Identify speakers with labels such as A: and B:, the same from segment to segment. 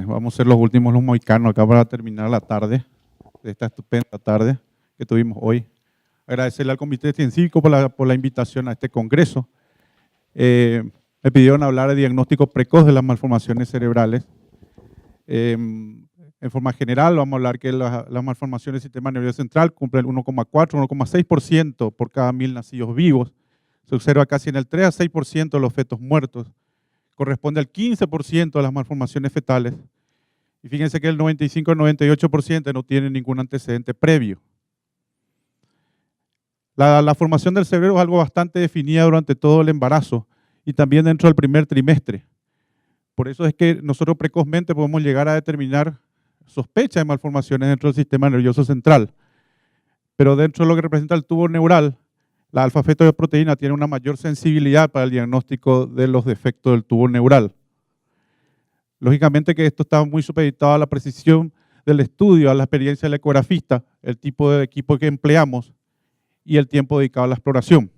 A: Vamos a ser los últimos, los mohicanos, acá para terminar la tarde, de esta estupenda tarde que tuvimos hoy. Agradecerle al Comité Científico por la invitación a este congreso. Me pidieron hablar de diagnóstico precoz de las malformaciones cerebrales. En forma general, vamos a hablar que las malformaciones del sistema nervioso central cumplen 1,4, 1,6% por cada 1000 nacidos vivos. Se observa casi en el 3 a 6% de los fetos muertos. Corresponde al 15% de las malformaciones fetales. Y fíjense que el 95 al 98% no tiene ningún antecedente previo. La formación del cerebro es algo bastante definida durante todo el embarazo y también dentro del primer trimestre. Por eso es que nosotros precozmente podemos llegar a determinar sospechas de malformaciones dentro del sistema nervioso central. Pero dentro de lo que representa el tubo neural, la alfa-fetoproteína tiene una mayor sensibilidad para el diagnóstico de los defectos del tubo neural. Lógicamente que esto está muy supeditado a la precisión del estudio, a la experiencia del ecografista, el tipo de equipo que empleamos y el tiempo dedicado a la exploración.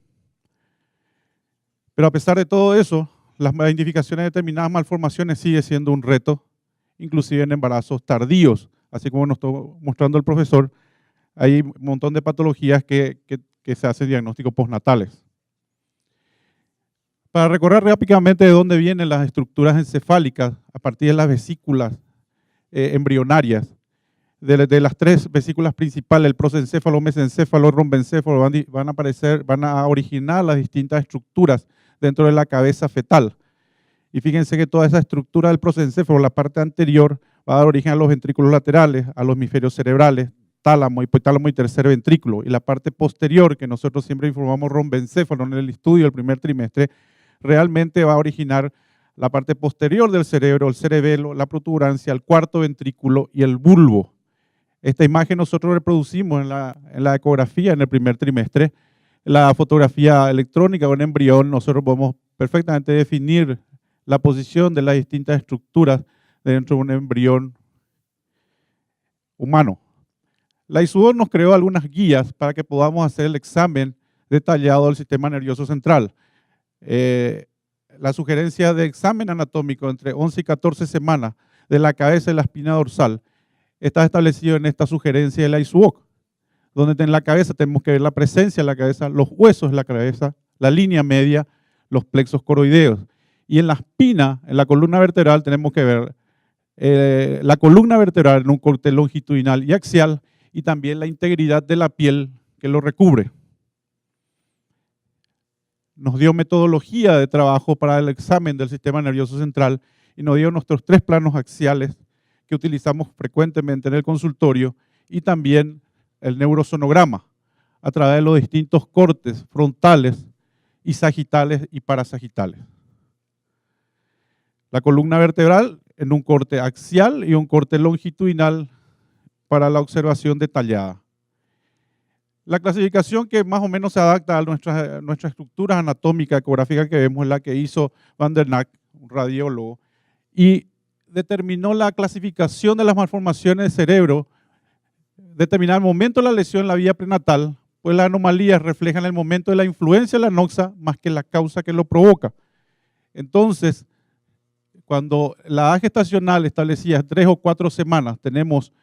A: Pero a pesar de todo eso, las identificaciones de determinadas malformaciones sigue siendo un reto, inclusive en embarazos tardíos. Así como nos está mostrando el profesor, hay un montón de patologías que se hacen diagnósticos postnatales. Para recorrer rápidamente de dónde vienen las estructuras encefálicas a partir de las vesículas embrionarias, de las 3 vesículas principales, el prosencéfalo, mesencéfalo, rombencéfalo, van a originar las distintas estructuras dentro de la cabeza fetal. Y fíjense que toda esa estructura del prosencéfalo, la parte anterior, va a dar origen a los ventrículos laterales, a los hemisferios cerebrales, tálamo, hipotálamo y tercer ventrículo. Y la parte posterior, que nosotros siempre informamos rombencéfalo en el estudio del primer trimestre, realmente va a originar la parte posterior del cerebro, el cerebelo, la protuberancia, el cuarto ventrículo y el bulbo. Esta imagen nosotros reproducimos en la ecografía en el primer trimestre. La fotografía electrónica de un embrión, nosotros podemos perfectamente definir la posición de las distintas estructuras dentro de un embrión humano. La ISUOC nos creó algunas guías para que podamos hacer el examen detallado del sistema nervioso central. La sugerencia de examen anatómico entre 11 y 14 semanas de la cabeza y la espina dorsal está establecido en esta sugerencia de la ISUOC, donde en la cabeza tenemos que ver la presencia de la cabeza, los huesos de la cabeza, la línea media, los plexos coroideos. Y en la espina, en la columna vertebral, tenemos que ver la columna vertebral en un corte longitudinal y axial, y también la integridad de la piel que lo recubre. Nos dio metodología de trabajo para el examen del sistema nervioso central y nos dio nuestros 3 planos axiales que utilizamos frecuentemente en el consultorio y también el neurosonograma a través de los distintos cortes frontales y sagitales y parasagitales. La columna vertebral en un corte axial y un corte longitudinal para la observación detallada. La clasificación que más o menos se adapta a nuestras estructuras anatómicas ecográficas que vemos es la que hizo Van der Nack, un radiólogo, y determinó la clasificación de las malformaciones del cerebro, determinar el momento de la lesión en la vía prenatal, pues las anomalías reflejan el momento de la influencia de la noxa más que la causa que lo provoca. Entonces, cuando la edad gestacional establecía 3 o 4 semanas, tenemos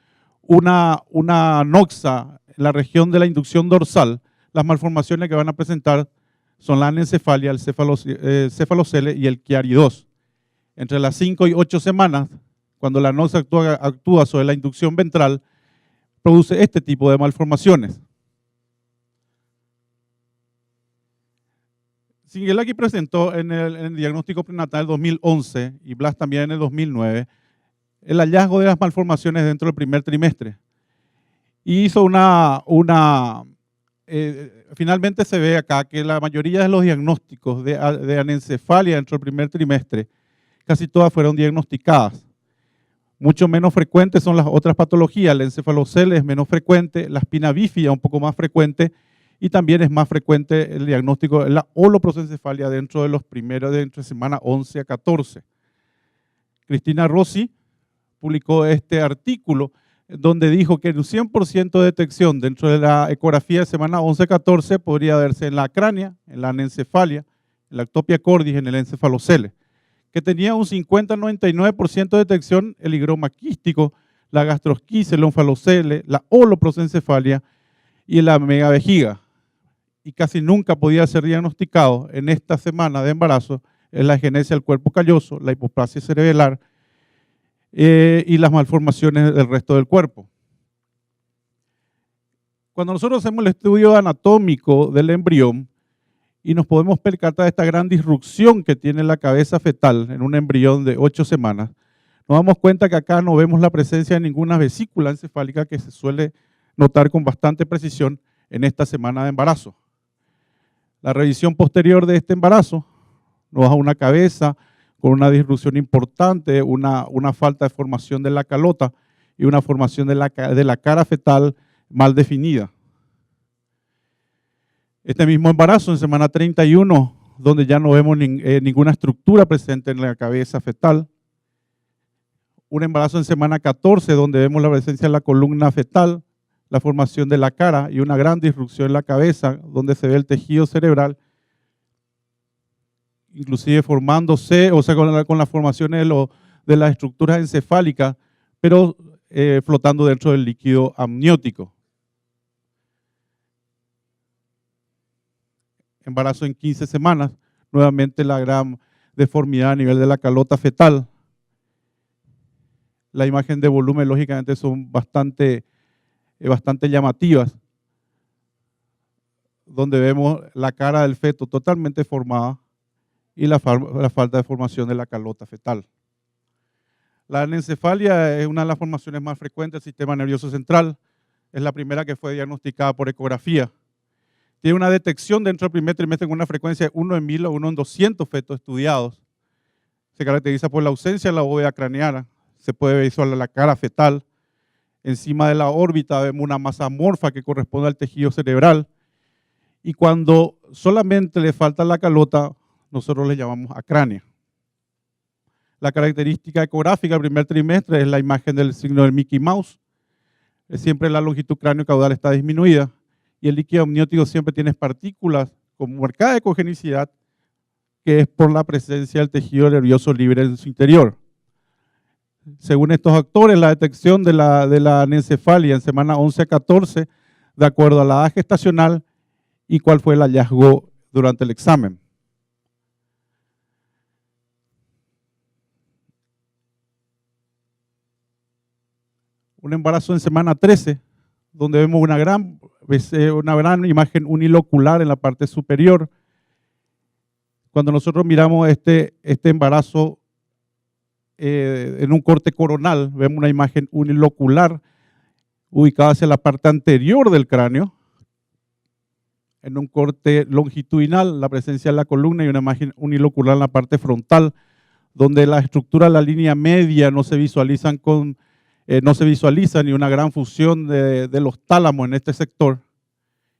A: una noxa en la región de la inducción dorsal, las malformaciones que van a presentar son la anencefalia, el cefalocele y el Chiari-2. Entre las 5 y 8 semanas, cuando la noxa actúa sobre la inducción ventral, produce este tipo de malformaciones. Singelaki presentó en el diagnóstico prenatal 2011 y Blas también en el 2009 el hallazgo de las malformaciones dentro del primer trimestre. Y hizo finalmente se ve acá que la mayoría de los diagnósticos de anencefalia dentro del primer trimestre, casi todas fueron diagnosticadas. Mucho menos frecuentes son las otras patologías, el encefalocele es menos frecuente, la espina bífida un poco más frecuente, y también es más frecuente el diagnóstico de la holoprosencefalia dentro de los primeros, de entre semana 11 a 14. Cristina Rossi publicó este artículo donde dijo que un 100% de detección dentro de la ecografía de semana 11-14 podría verse en la acránea, en la anencefalia, en la ectopia cordis, en el encefalocele, que tenía un 50-99% de detección el higroma quístico, la gastrosquisis, el onfalocele, la holoprosencefalia y la megavejiga. Y casi nunca podía ser diagnosticado en esta semana de embarazo en la agenesia del cuerpo calloso, la hipoplasia cerebelar y las malformaciones del resto del cuerpo. Cuando nosotros hacemos el estudio anatómico del embrión y nos podemos percatar de esta gran disrupción que tiene la cabeza fetal en un embrión de 8 semanas, nos damos cuenta que acá no vemos la presencia de ninguna vesícula encefálica que se suele notar con bastante precisión en esta semana de embarazo. La revisión posterior de este embarazo nos da una cabeza con una disrupción importante, una falta de formación de la calota y una formación de la cara fetal mal definida. Este mismo embarazo en semana 31, donde ya no vemos ninguna estructura presente en la cabeza fetal. Un embarazo en semana 14, donde vemos la presencia de la columna fetal, la formación de la cara y una gran disrupción en la cabeza, donde se ve el tejido cerebral, inclusive formándose, o sea, con las formaciones de las estructuras encefálicas, pero flotando dentro del líquido amniótico. Embarazo en 15 semanas, nuevamente la gran deformidad a nivel de la calota fetal. La imagen de volumen, lógicamente, son bastante llamativas, donde vemos la cara del feto totalmente formada y la falta de formación de la calota fetal. La anencefalia es una de las formaciones más frecuentes del sistema nervioso central. Es la primera que fue diagnosticada por ecografía. Tiene una detección dentro del primer trimestre con una frecuencia de 1 en 1000 o 1 en 200 fetos estudiados. Se caracteriza por la ausencia de la bóveda craneana. Se puede visualizar la cara fetal. Encima de la órbita vemos una masa amorfa que corresponde al tejido cerebral. Y cuando solamente le falta la calota, nosotros le llamamos acránea. La característica ecográfica del primer trimestre es la imagen del signo del Mickey Mouse. Siempre la longitud cráneo-caudal está disminuida y el líquido amniótico siempre tiene partículas con marcada ecogenicidad, que es por la presencia del tejido nervioso libre en su interior. Según estos actores, la detección de la anencefalia en semana 11 a 14, de acuerdo a la edad gestacional y cuál fue el hallazgo durante el examen. Un embarazo en semana 13, donde vemos una gran imagen unilocular en la parte superior. Cuando nosotros miramos este embarazo en un corte coronal, vemos una imagen unilocular ubicada hacia la parte anterior del cráneo. En un corte longitudinal, la presencia de la columna y una imagen unilocular en la parte frontal, donde la estructura de la línea media no se visualiza ni una gran fusión de los tálamos en este sector.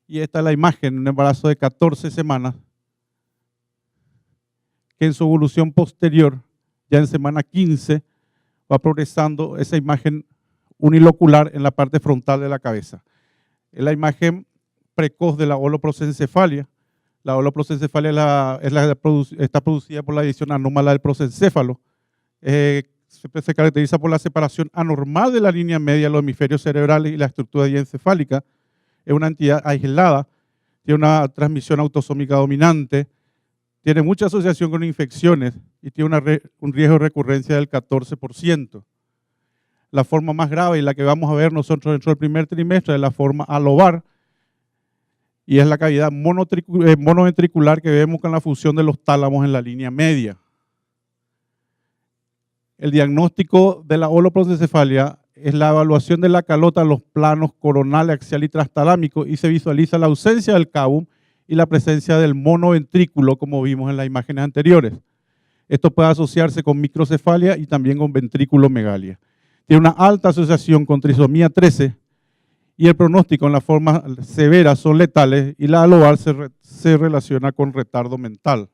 A: Y esta es la imagen, un embarazo de 14 semanas, que en su evolución posterior, ya en semana 15, va progresando esa imagen unilocular en la parte frontal de la cabeza. Es la imagen precoz de la holoprosencefalia. La holoprosencefalia está producida por la división anómala del prosencéfalo. Siempre se caracteriza por la separación anormal de la línea media de los hemisferios cerebrales y la estructura diencefálica. Es una entidad aislada, tiene una transmisión autosómica dominante, tiene mucha asociación con infecciones y tiene un riesgo de recurrencia del 14%. La forma más grave y la que vamos a ver nosotros dentro del primer trimestre es la forma alobar, y es la cavidad monoventricular que vemos con la fusión de los tálamos en la línea media. El diagnóstico de la holoprosencefalia es la evaluación de la calota en los planos coronal, axial y trastalámico, y se visualiza la ausencia del cabum y la presencia del monoventrículo, como vimos en las imágenes anteriores. Esto puede asociarse con microcefalia y también con ventrículomegalia. Tiene una alta asociación con trisomía 13 y el pronóstico en la forma severa son letales y la alobar se relaciona con retardo mental.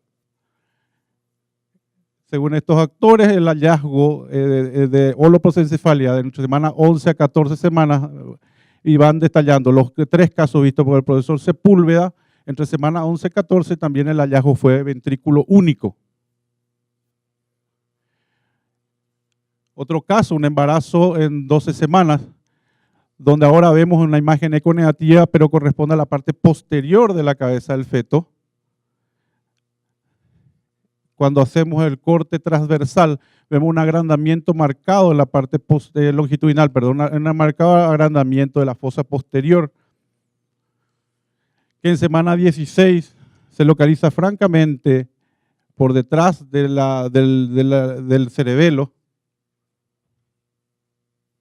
A: Según estos actores, el hallazgo de holoprosencefalia entre semana 11 a 14 semanas, y van detallando los 3 casos vistos por el profesor Sepúlveda, entre semana 11 y 14 también el hallazgo fue ventrículo único. Otro caso, un embarazo en 12 semanas, donde ahora vemos una imagen econegativa, pero corresponde a la parte posterior de la cabeza del feto. Cuando hacemos el corte transversal, vemos un agrandamiento marcado en la parte longitudinal, perdón, un marcado agrandamiento de la fosa posterior, que en semana 16 se localiza francamente por detrás del cerebelo.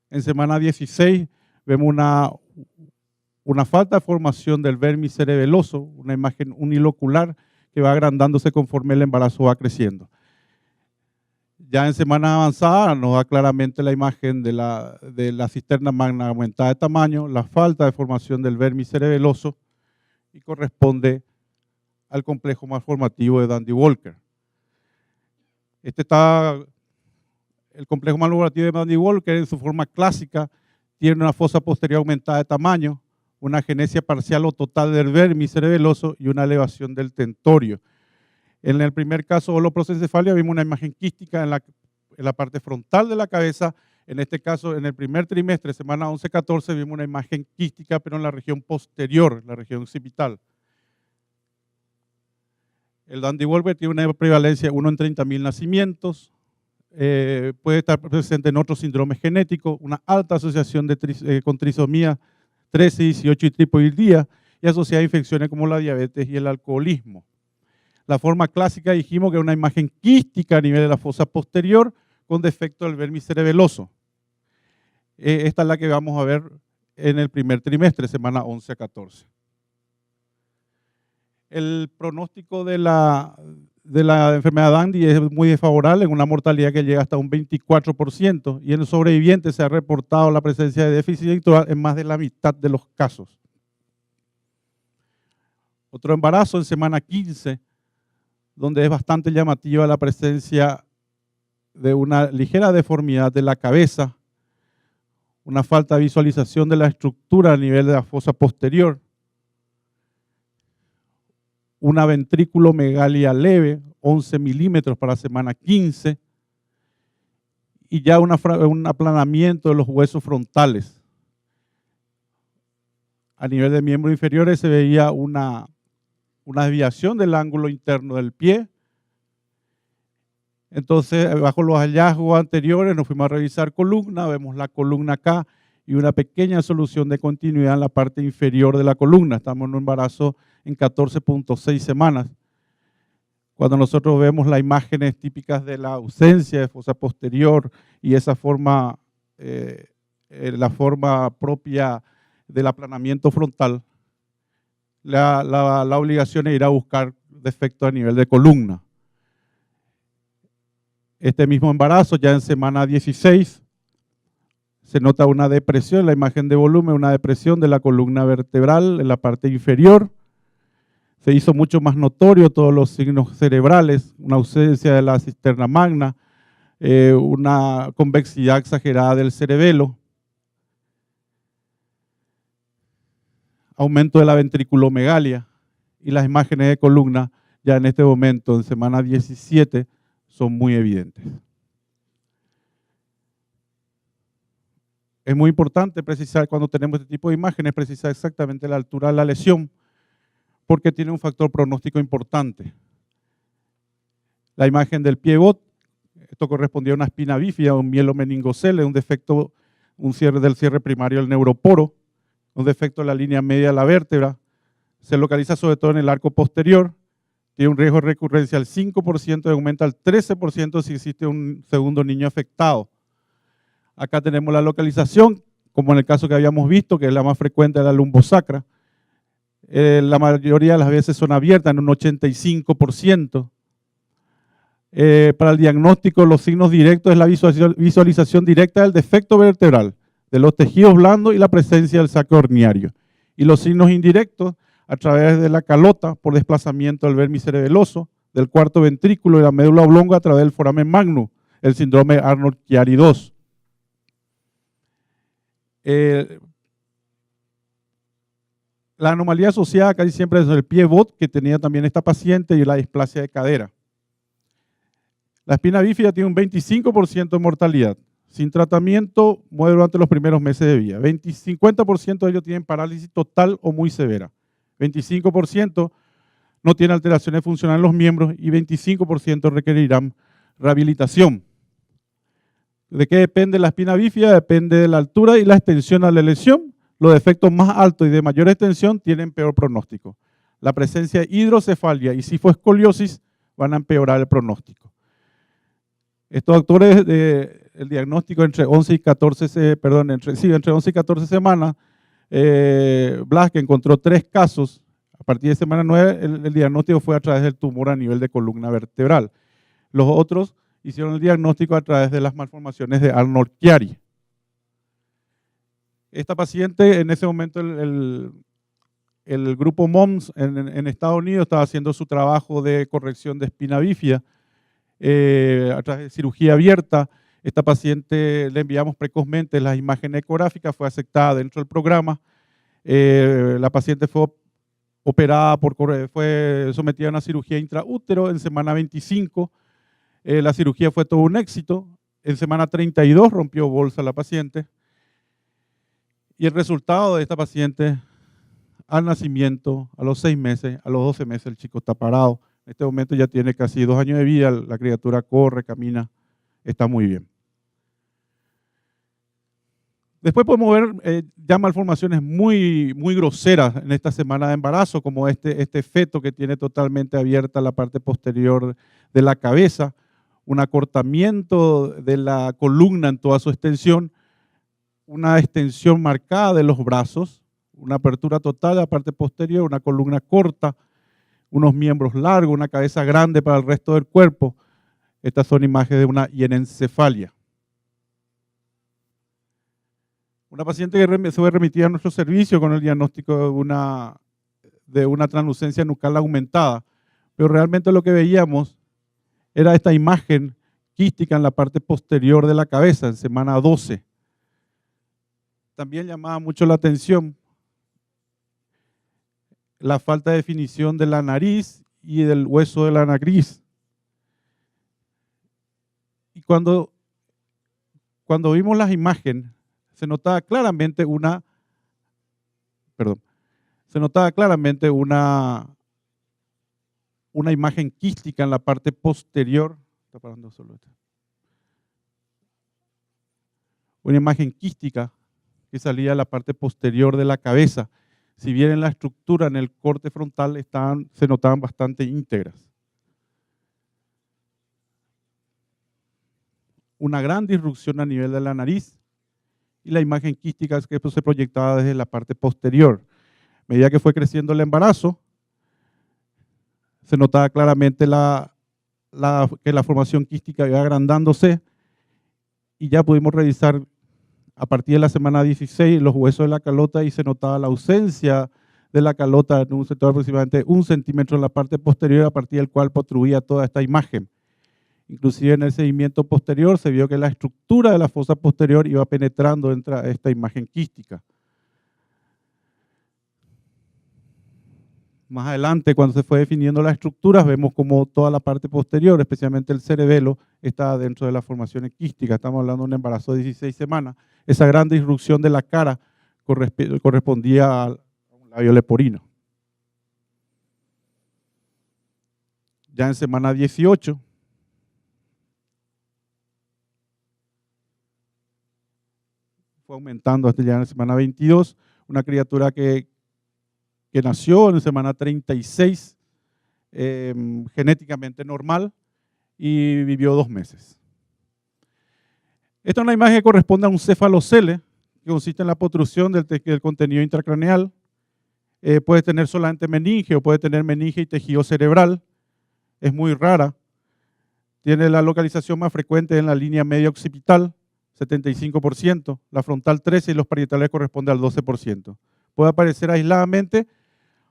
A: En semana 16 vemos una falta de formación del vermis cerebeloso, una imagen unilocular que va agrandándose conforme el embarazo va creciendo. Ya en semana avanzada nos da claramente la imagen de la cisterna magna aumentada de tamaño, la falta de formación del vermis cerebeloso y corresponde al complejo malformativo de Dandy-Walker. El complejo malformativo de Dandy-Walker en su forma clásica tiene una fosa posterior aumentada de tamaño, una agenesia parcial o total del vermis cerebeloso y una elevación del tentorio. En el primer caso, holoprosencefalia, vimos una imagen quística en la parte frontal de la cabeza. En este caso, en el primer trimestre, semana 11-14, vimos una imagen quística, pero en la región posterior, la región occipital. El Dandy-Walker tiene una prevalencia de 1 en 30.000 nacimientos. Puede estar presente en otros síndromes genéticos, una alta asociación con trisomía 13, 18 y tripoidía, y asociada a infecciones como la diabetes y el alcoholismo. La forma clásica dijimos que era una imagen quística a nivel de la fosa posterior con defecto del vermis cerebeloso. Esta es la que vamos a ver en el primer trimestre, semana 11 a 14. El pronóstico de la enfermedad Dandy es muy desfavorable, en una mortalidad que llega hasta un 24%, y en los sobrevivientes se ha reportado la presencia de déficit electoral en más de la mitad de los casos. Otro embarazo en semana 15, donde es bastante llamativa la presencia de una ligera deformidad de la cabeza, una falta de visualización de la estructura a nivel de la fosa posterior, una ventrículomegalia leve, 11 milímetros para semana 15, y ya un aplanamiento de los huesos frontales. A nivel de miembros inferiores se veía una desviación del ángulo interno del pie. Entonces, bajo los hallazgos anteriores nos fuimos a revisar columna, vemos la columna acá y una pequeña solución de continuidad en la parte inferior de la columna. Estamos en un embarazo en 14.6 semanas. Cuando nosotros vemos las imágenes típicas de la ausencia de fosa posterior y esa forma, la forma propia del aplanamiento frontal, la obligación es ir a buscar defectos a nivel de columna. Este mismo embarazo, ya en semana 16, se nota una depresión en la imagen de volumen, una depresión de la columna vertebral en la parte inferior. Se hizo mucho más notorio todos los signos cerebrales, una ausencia de la cisterna magna, una convexidad exagerada del cerebelo, aumento de la ventriculomegalia, y las imágenes de columna ya en este momento, en semana 17, son muy evidentes. Es muy importante precisar, cuando tenemos este tipo de imágenes, precisar exactamente la altura de la lesión, porque tiene un factor pronóstico importante. La imagen del pie-bot, esto correspondía a una espina bífida, un mielomeningocele, un defecto, del cierre primario del neuroporo, un defecto de la línea media de la vértebra, se localiza sobre todo en el arco posterior, tiene un riesgo de recurrencia al 5% y aumenta al 13% si existe un segundo niño afectado. Acá tenemos la localización, como en el caso que habíamos visto, que es la más frecuente de la lumbosacra. La mayoría de las veces son abiertas, en un 85%. Para el diagnóstico, los signos directos es la visualización directa del defecto vertebral, de los tejidos blandos y la presencia del saco horniario. Y los signos indirectos, a través de la calota, por desplazamiento del vermis cerebeloso, del cuarto ventrículo y la médula oblonga a través del foramen magnum, el síndrome Arnold-Chiari II. La anomalía asociada casi siempre es el pie bot que tenía también esta paciente y la displasia de cadera. La espina bífida tiene un 25% de mortalidad. Sin tratamiento, muere durante los primeros meses de vida. 50% de ellos tienen parálisis total o muy severa. 25% no tiene alteraciones funcionales en los miembros y 25% requerirán rehabilitación. ¿De qué depende la espina bífida? Depende de la altura y la extensión a la lesión. Los defectos más altos y de mayor extensión tienen peor pronóstico. La presencia de hidrocefalia y cifoescoliosis van a empeorar el pronóstico. Estos autores, el diagnóstico entre 11 y 14, entre 11 y 14 semanas, Blas, que encontró 3 casos, a partir de semana 9, el diagnóstico fue a través del tumor a nivel de columna vertebral. Los otros hicieron el diagnóstico a través de las malformaciones de Arnold-Chiari. Esta paciente, en ese momento, el grupo MOMS en Estados Unidos estaba haciendo su trabajo de corrección de espina bífida a través de cirugía abierta. Esta paciente le enviamos precozmente las imágenes ecográficas, fue aceptada dentro del programa. La paciente fue operada, fue sometida a una cirugía intraútero en semana 25. La cirugía fue todo un éxito. En semana 32 rompió bolsa la paciente. Y el resultado de esta paciente, al nacimiento, a los 6 meses, a los 12 meses, el chico está parado. En este momento ya tiene casi 2 años de vida, la criatura corre, camina, está muy bien. Después podemos ver ya malformaciones muy groseras en esta semana de embarazo, como este feto que tiene totalmente abierta la parte posterior de la cabeza, un acortamiento de la columna en toda su extensión, una extensión marcada de los brazos, una apertura total de la parte posterior, una columna corta, unos miembros largos, una cabeza grande para el resto del cuerpo. Estas son imágenes de una hierencefalia. Una paciente que se fue remitida a nuestro servicio con el diagnóstico de una translucencia nucal aumentada, pero realmente lo que veíamos era esta imagen quística en la parte posterior de la cabeza, en semana 12. También llamaba mucho la atención la falta de definición de la nariz y del hueso de la nariz. Y cuando vimos las imágenes, se notaba claramente una imagen quística en la parte posterior. Está parando solo esto. Una imagen quística que salía de la parte posterior de la cabeza. Si bien en la estructura, en el corte frontal, se notaban bastante íntegras. Una gran disrupción a nivel de la nariz y la imagen quística que se proyectaba desde la parte posterior. A medida que fue creciendo el embarazo, se notaba claramente que la formación quística iba agrandándose y ya pudimos revisar a partir de la semana 16 los huesos de la calota y se notaba la ausencia de la calota en un sector aproximadamente 1 centímetro en la parte posterior, a partir del cual protruía toda esta imagen. Inclusive en el seguimiento posterior se vio que la estructura de la fosa posterior iba penetrando entre esta imagen quística. Más adelante, cuando se fue definiendo las estructuras, vemos como toda la parte posterior, especialmente el cerebelo, está dentro de las formaciones quísticas. Estamos hablando de un embarazo de 16 semanas. Esa gran disrupción de la cara correspondía a un labio leporino. Ya en semana 18, fue aumentando hasta ya en la semana 22, una criatura que nació en la semana 36, genéticamente normal, y vivió 2 meses. Esta es una imagen que corresponde a un cefalocele, que consiste en la protrusión del contenido intracraneal. Puede tener solamente meninge o puede tener meninge y tejido cerebral. Es muy rara. Tiene la localización más frecuente en la línea media occipital, 75%, la frontal 13% y los parietales corresponde al 12%. Puede aparecer aisladamente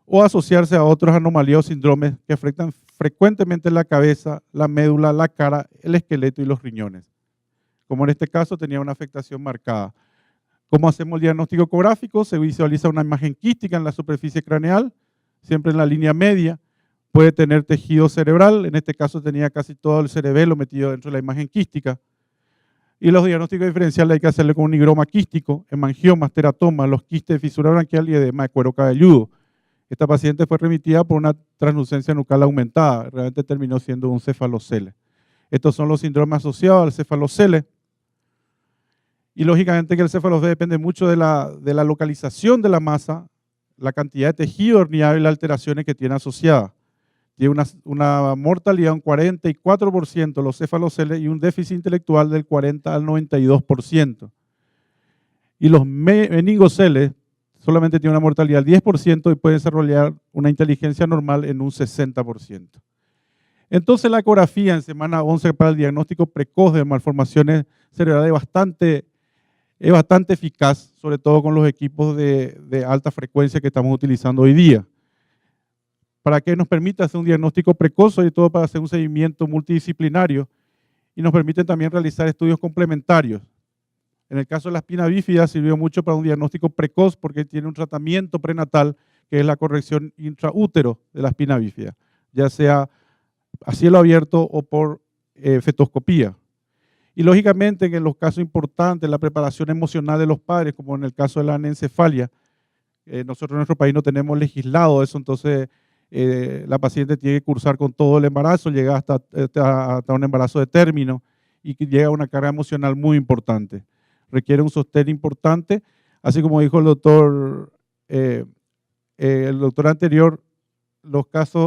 A: o asociarse a otros anomalías o síndromes que afectan frecuentemente la cabeza, la médula, la cara, el esqueleto y los riñones. Como en este caso tenía una afectación marcada. ¿Cómo hacemos el diagnóstico ecográfico? Se visualiza una imagen quística en la superficie craneal, siempre en la línea media. Puede tener tejido cerebral, en este caso tenía casi todo el cerebelo metido dentro de la imagen quística. Y los diagnósticos diferenciales hay que hacerle con un higroma quístico, hemangiomas, teratomas, los quistes de fisura branquial y edema de cuero cabelludo. Esta paciente fue remitida por una translucencia nucal aumentada, realmente terminó siendo un cefalocele. Estos son los síndromes asociados al cefalocele. Y lógicamente que el cefalocele depende mucho de la localización de la masa, la cantidad de tejido herniado y las alteraciones que tiene asociadas. Tiene una mortalidad de un 44% los cefaloceles y un déficit intelectual del 40 al 92%. Y los meningoceles solamente tienen una mortalidad del 10% y pueden desarrollar una inteligencia normal en un 60%. Entonces la ecografía en semana 11 para el diagnóstico precoz de malformaciones cerebrales es bastante eficaz, sobre todo con los equipos de alta frecuencia que estamos utilizando hoy día, para que nos permita hacer un diagnóstico precoz, sobre todo para hacer un seguimiento multidisciplinario, y nos permiten también realizar estudios complementarios. En el caso de la espina bífida sirvió mucho para un diagnóstico precoz porque tiene un tratamiento prenatal que es la corrección intraútero de la espina bífida, ya sea a cielo abierto o por fetoscopía. Y lógicamente en los casos importantes, la preparación emocional de los padres, como en el caso de la anencefalia, nosotros en nuestro país no tenemos legislado eso, entonces la paciente tiene que cursar con todo el embarazo, llega hasta un embarazo de término y que llega a una carga emocional muy importante. Requiere un sostén importante, así como dijo el doctor anterior,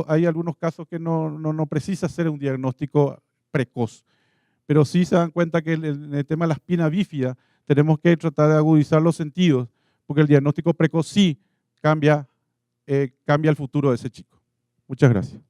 A: hay algunos casos que no precisa hacer un diagnóstico precoz, pero sí se dan cuenta que en el tema de la espina bífida tenemos que tratar de agudizar los sentidos, porque el diagnóstico precoz sí cambia el futuro de ese chico. Muchas gracias.